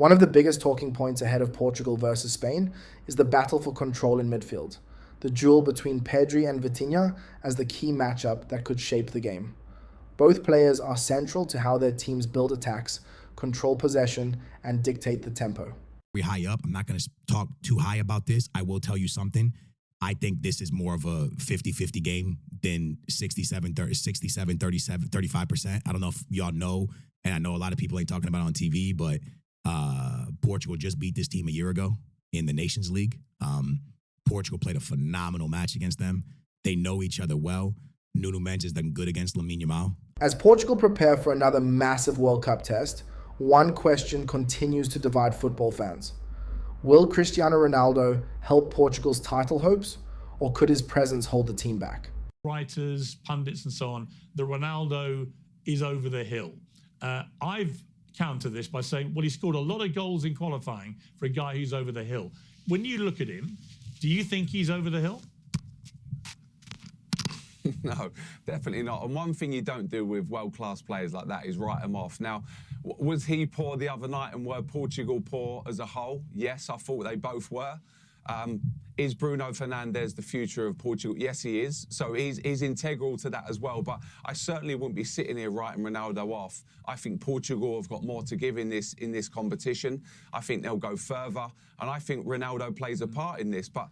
One of the biggest talking points ahead of Portugal versus Spain is the battle for control in midfield, the duel between Pedri and Vitinha as the key matchup that could shape the game. Both players are central to how their teams build attacks, control possession, and dictate the tempo. We're high up. I'm not going to talk too high about this. I will tell you something. I think this is more of a 50-50 game than 67, 37, 35%. I don't know if y'all know, and I know a lot of people ain't talking about it on TV, but Portugal just beat this team a year ago in the Nations League. Portugal played a phenomenal match against them. They know each other well. Nuno Mendes has done good against Lamine Yamal. As Portugal prepare for another massive World Cup test, one question continues to divide football fans. Will Cristiano Ronaldo help Portugal's title hopes, or could his presence hold the team back? Writers, pundits and so on, that Ronaldo is over the hill. I've countered this by saying, well, he scored a lot of goals in qualifying for a guy who's over the hill. When you look at him, do you think he's over the hill? No, definitely not. And one thing you don't do with world-class players like that is write them off. Now, was he poor the other night and were Portugal poor as a whole? Yes, I thought they both were. Is Bruno Fernandes the future of Portugal? Yes, he is. So he's integral to that as well. But I certainly wouldn't be sitting here writing Ronaldo off. I think Portugal have got more to give in this competition. I think they'll go further. And I think Ronaldo plays a part in this. But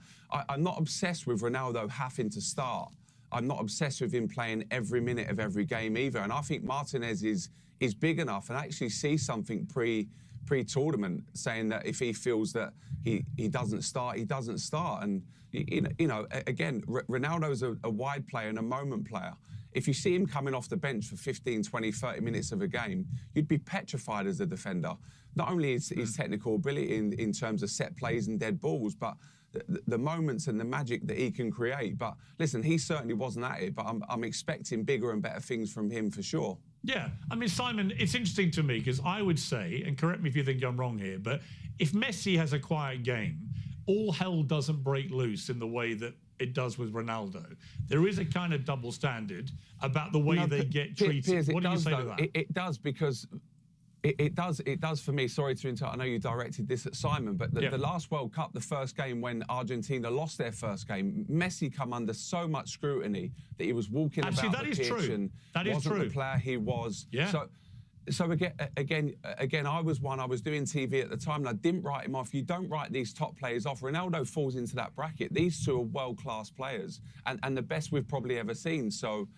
I'm not obsessed with Ronaldo having to start. I'm not obsessed with him playing every minute of every game either. And I think Martinez is big enough and actually see something pre-tournament, saying that if he feels that he doesn't start, he doesn't start. And, you know, again, Ronaldo's a wide player and a moment player. If you see him coming off the bench for 15, 20, 30 minutes of a game, you'd be petrified as a defender. Not only his technical ability in terms of set plays and dead balls, but the moments and the magic that he can create. But listen, he certainly wasn't at it, but I'm expecting bigger and better things from him for sure. Yeah, I mean, Simon, it's interesting to me because I would say, and correct me if you think I'm wrong here, but if Messi has a quiet game, all hell doesn't break loose in the way that it does with Ronaldo. There is a kind of double standard about the way they get treated. Piers, what do you say to that? It does, because it does for me. Sorry to interrupt. I know you directed this at Simon, but the last World Cup, the first game when Argentina lost their first game, Messi come under so much scrutiny that he was walking about the pitch and wasn't the player he was. Yeah. So again, I was doing TV at the time and I didn't write him off. You don't write these top players off. Ronaldo falls into that bracket. These two are world-class players and the best we've probably ever seen. So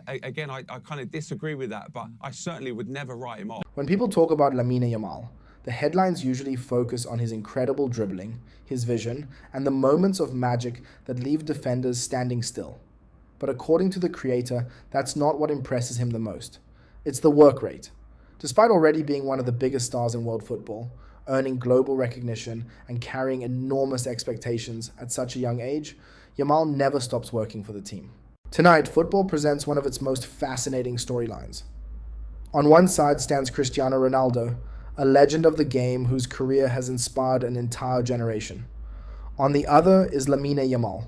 again, I kind of disagree with that, but I certainly would never write him off. When people talk about Lamine Yamal, the headlines usually focus on his incredible dribbling, his vision, and the moments of magic that leave defenders standing still. But according to the creator, that's not what impresses him the most. It's the work rate. Despite already being one of the biggest stars in world football, earning global recognition and carrying enormous expectations at such a young age, Yamal never stops working for the team. Tonight, football presents one of its most fascinating storylines. On one side stands Cristiano Ronaldo, a legend of the game whose career has inspired an entire generation. On the other is Lamine Yamal,